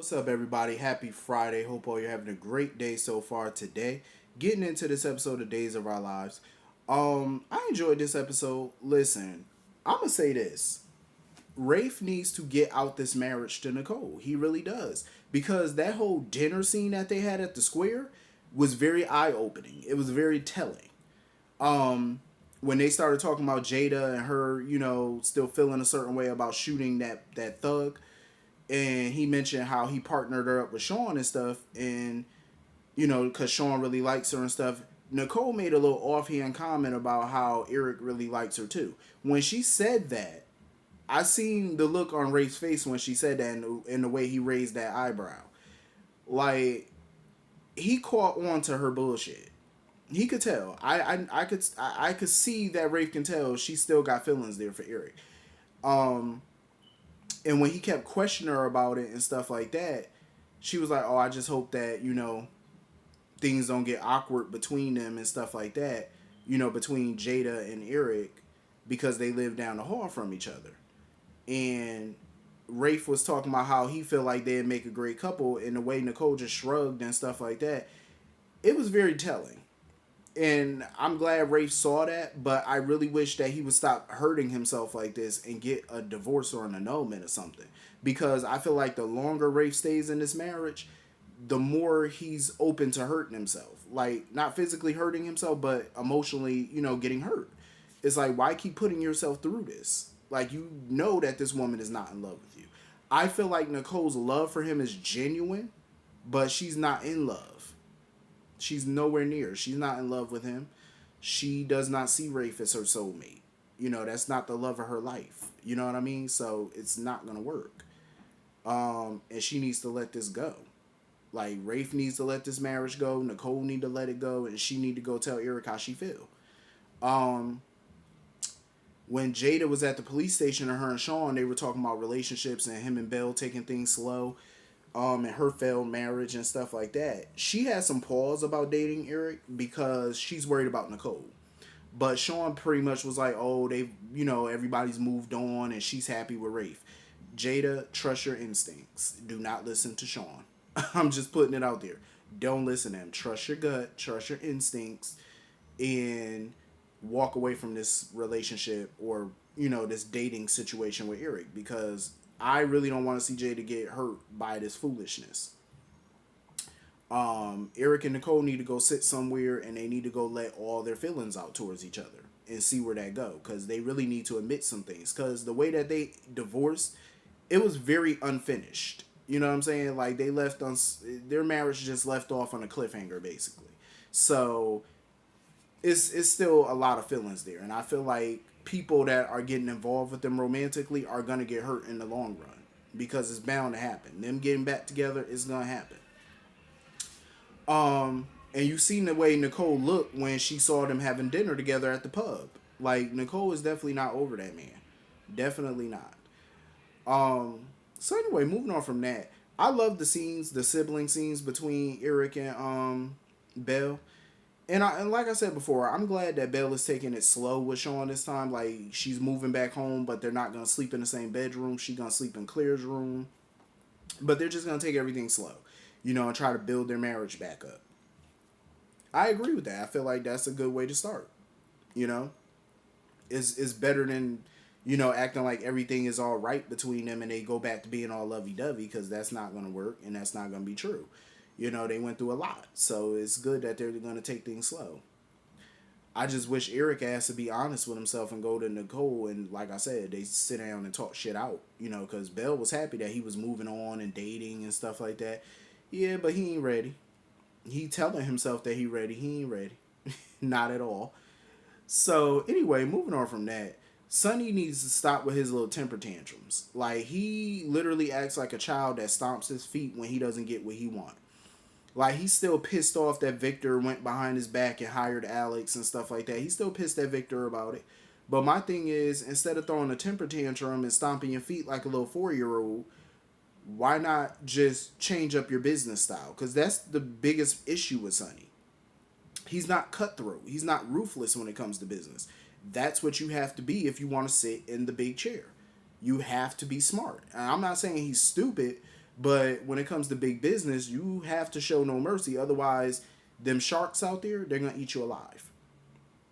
What's up, everybody? Happy Friday. Hope all you're having a great day so far today. Getting into this episode of Days of Our Lives. I enjoyed this episode. Listen, I'm gonna say this. Rafe needs to get out this marriage to Nicole. He really does. Because that whole dinner scene that they had at the square was very eye opening. It was very telling. Um, when they started talking about Jada and her, still feeling a certain way about shooting that thug, and he mentioned how he partnered her up with Sean and stuff, and because Sean really likes her and stuff. Nicole made a little offhand comment about how Eric really likes her too. When she said that, I seen the look on Rafe's face when she said that, in the way he raised that eyebrow. Like, he caught on to her bullshit. He could tell. I could see that Rafe can tell she still got feelings there for Eric. Um, and when he kept questioning her about it and stuff like that, she was like, "Oh, I just hope that things don't get awkward between them and stuff like that. Between Jada and Eric, because they live down the hall from each other." And Rafe was talking about how he felt like they'd make a great couple, and the way Nicole just shrugged and stuff like that, it was very telling. And I'm glad Rafe saw that, but I really wish that he would stop hurting himself like this and get a divorce or an annulment or something. Because I feel like the longer Rafe stays in this marriage, the more he's open to hurting himself. Like, not physically hurting himself, but emotionally, getting hurt. It's like, why keep putting yourself through this? Like, you know that this woman is not in love with you. I feel like Nicole's love for him is genuine, but she's not in love. She's nowhere near. She's not in love with him. She does not see Rafe as her soulmate. That's not the love of her life. You know what I mean? So it's not gonna work. And she needs to let this go. Like, Rafe needs to let this marriage go. Nicole need to let it go, and she need to go tell Eric how she feel. Um, when Jada was at the police station, and her and Sean, they were talking about relationships and him and Belle taking things slow, and her failed marriage and stuff like that. She had some pause about dating Eric because she's worried about Nicole. But Sean pretty much was like, "Oh, everybody's moved on, and she's happy with Rafe." Jada, trust your instincts. Do not listen to Sean. I'm just putting it out there. Don't listen to him. Trust your gut. Trust your instincts, and walk away from this relationship, or this dating situation with Eric, because I really don't want to see Jada get hurt by this foolishness. Eric and Nicole need to go sit somewhere, and they need to go let all their feelings out towards each other and see where that go, because they really need to admit some things, because the way that they divorced, it was very unfinished. You know what I'm saying? Like, they left on their marriage just left off on a cliffhanger, basically. So it's still a lot of feelings there, and I feel like people that are getting involved with them romantically are gonna get hurt in the long run, because it's bound to happen. Them getting back together is gonna happen. And you seen the way Nicole looked when she saw them having dinner together at the pub. Like, Nicole is definitely not over that man. Definitely not. So anyway, moving on from that, I love the scenes, the sibling scenes between Eric and Belle. And like I said before, I'm glad that Belle is taking it slow with Sean this time. Like, she's moving back home, but they're not gonna sleep in the same bedroom. She's gonna sleep in Claire's room, but they're just gonna take everything slow, and try to build their marriage back up. I agree with that. I feel like that's a good way to start. You know, is better than acting like everything is all right between them and they go back to being all lovey dovey, because that's not gonna work and that's not gonna be true. They went through a lot, so it's good that they're gonna take things slow. I just wish Eric has to be honest with himself and go to Nicole, and like I said, they sit down and talk shit out. Because Belle was happy that he was moving on and dating and stuff like that. Yeah, but he ain't ready. He telling himself that he ready. He ain't ready. Not at all. So anyway, moving on from that, Sonny needs to stop with his little temper tantrums. Like, he literally acts like a child that stomps his feet when he doesn't get what he wants. Like, he's still pissed off that Victor went behind his back and hired Alex and stuff like that. He's still pissed at Victor about it. But my thing is, instead of throwing a temper tantrum and stomping your feet like a little 4-year-old, why not just change up your business style? Because that's the biggest issue with Sonny. He's not cutthroat. He's not ruthless when it comes to business. That's what you have to be if you want to sit in the big chair. You have to be smart. And I'm not saying he's stupid, But when it comes to big business, you have to show no mercy. Otherwise, them sharks out there, they're gonna eat you alive.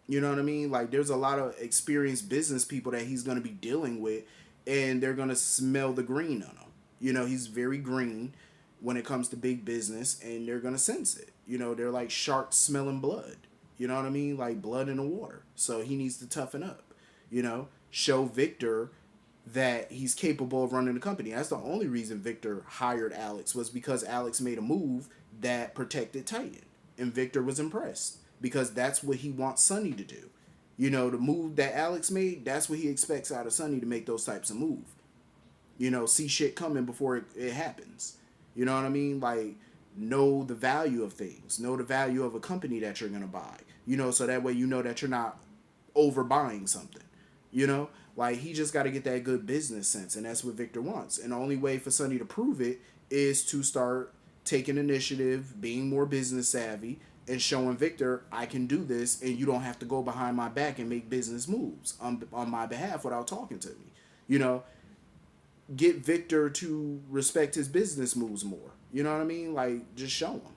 You know what I mean? Like there's a lot of experienced business people that he's gonna be dealing with, and they're gonna smell the green on him. You know, he's very green when it comes to big business, and they're gonna sense it. You know, they're like sharks smelling blood. You know what I mean? Like blood in the water. So he needs to toughen up. You know, show Victor that he's capable of running the company. That's the only reason Victor hired Alex, was because Alex made a move that protected Titan. And Victor was impressed because that's what he wants Sonny to do. You know, the move that Alex made, that's what he expects out of Sonny, to make those types of moves. You know, see shit coming before it happens. You know what I mean? Like, know the value of things, know the value of a company that you're going to buy. You know, so that way you know that you're not overbuying something. You know, like he just got to get that good business sense, and that's what Victor wants. And the only way for Sonny to prove it is to start taking initiative, being more business savvy, and showing Victor, I can do this, and you don't have to go behind my back and make business moves on my behalf without talking to me. You know, get Victor to respect his business moves more. You know what I mean? Like, just show him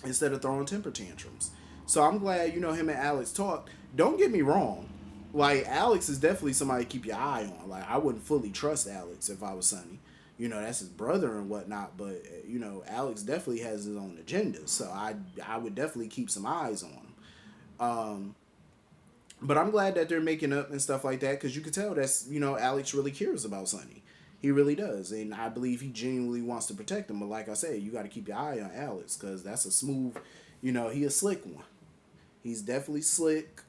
instead of throwing temper tantrums. So I'm glad, you know, him and Alex talked. Don't get me wrong. Like, Alex is definitely somebody to keep your eye on. Like, I wouldn't fully trust Alex if I was Sonny. You know, that's his brother and whatnot. But, you know, Alex definitely has his own agenda. So I would definitely keep some eyes on him. Um, but I'm glad that they're making up and stuff like that, because you could tell that's, you know, Alex really cares about Sonny. He really does. And I believe he genuinely wants to protect him. But like I said, you got to keep your eye on Alex, because that's a smooth, you know, he a slick one. He's definitely slick.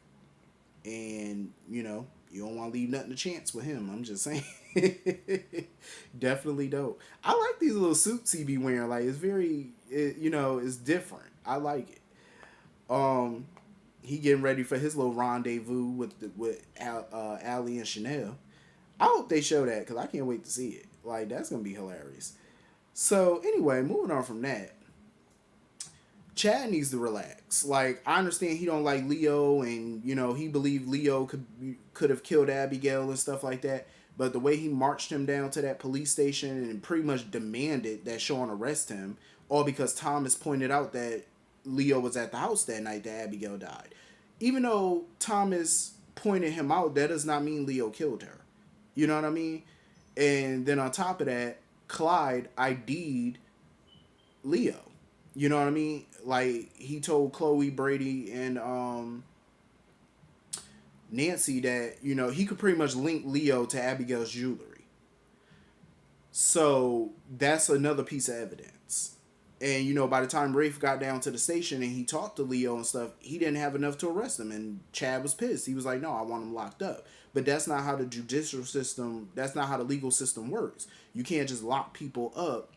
And, you know, you don't want to leave nothing to chance with him. I'm just saying. Definitely dope. I like these little suits he be wearing. Like, it's very, you know, it's different. I like it. Um, he getting ready for his little rendezvous with Allie and Chanel. I hope they show that, because I can't wait to see it. Like, that's gonna be hilarious. So anyway, moving on from that, Chad needs to relax. Like, I understand he don't like Leo, and you know he believed Leo could have killed Abigail and stuff like that. But the way he marched him down to that police station and pretty much demanded that Sean arrest him, all because Thomas pointed out that Leo was at the house that night that Abigail died. Even though Thomas pointed him out, that does not mean Leo killed her. You know what I mean? And then on top of that, Clyde ID'd Leo. You know what I mean? Like, he told Chloe, Brady, and Nancy that, you know, he could pretty much link Leo to Abigail's jewelry. So that's another piece of evidence. And, you know, by the time Rafe got down to the station and he talked to Leo and stuff, he didn't have enough to arrest him. And Chad was pissed. He was like, no, I want him locked up. But that's not how the judicial system, that's not how the legal system works. You can't just lock people up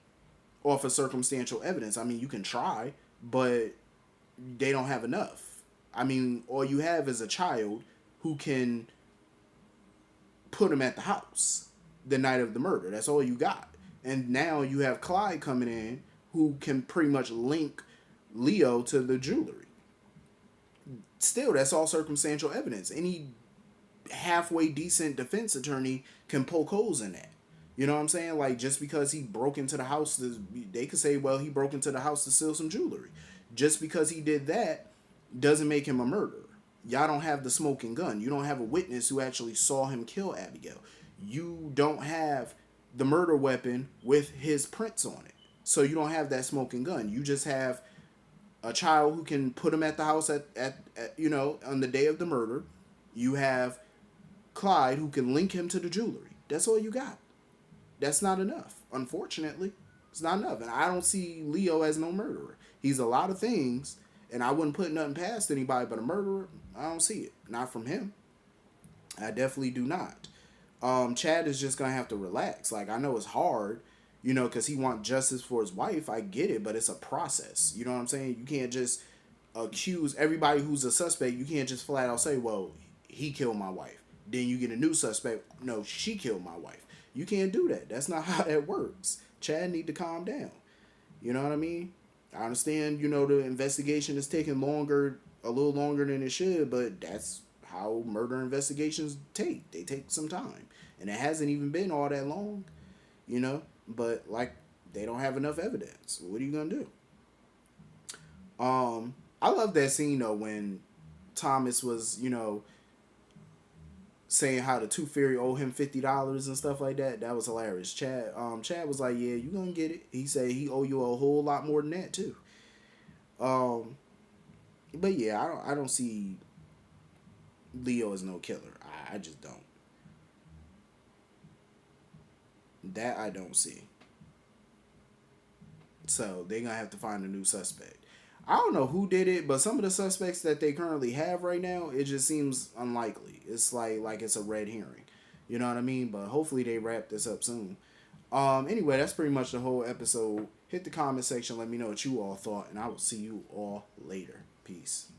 off of circumstantial evidence. I mean, you can try, but they don't have enough. I mean, all you have is a child who can put him at the house the night of the murder. That's all you got. And now you have Clyde coming in who can pretty much link Leo to the jewelry. Still, that's all circumstantial evidence. Any halfway decent defense attorney can poke holes in that. You know what I'm saying? Like, just because he broke into the house, they could say, well, he broke into the house to steal some jewelry. Just because he did that doesn't make him a murderer. Y'all don't have the smoking gun. You don't have a witness who actually saw him kill Abigail. You don't have the murder weapon with his prints on it. So you don't have that smoking gun. You just have a child who can put him at the house at you know, on the day of the murder. You have Clyde who can link him to the jewelry. That's all you got. That's not enough. Unfortunately, it's not enough. And I don't see Leo as no murderer. He's a lot of things, and I wouldn't put nothing past anybody, but a murderer, I don't see it. Not from him. I definitely do not. Chad is just going to have to relax. Like, I know it's hard, you know, because he wants justice for his wife. I get it, but it's a process. You know what I'm saying? You can't just accuse everybody who's a suspect. You can't just flat out say, well, he killed my wife. Then you get a new suspect. No, she killed my wife. You can't do that. That's not how that works. Chad need to calm down. You know what I mean? I understand, you know, the investigation is taking longer, a little longer than it should, but that's how murder investigations take. They take some time. And it hasn't even been all that long, you know? But, like, they don't have enough evidence. What are you gonna do? I love that scene though when Thomas was, saying how the Tooth Fairy owe him $50 and stuff like that. That was hilarious. Chad was like, "Yeah, you gonna get it." He said he owe you a whole lot more than that too. Um, but yeah, I don't see Leo as no killer. I just don't. That I don't see. So they're gonna have to find a new suspect. I don't know who did it, but some of the suspects that they currently have right now, it just seems unlikely. It's like it's a red herring. You know what I mean? But hopefully they wrap this up soon. Anyway, that's pretty much the whole episode. Hit the comment section, let me know what you all thought, and I will see you all later. Peace.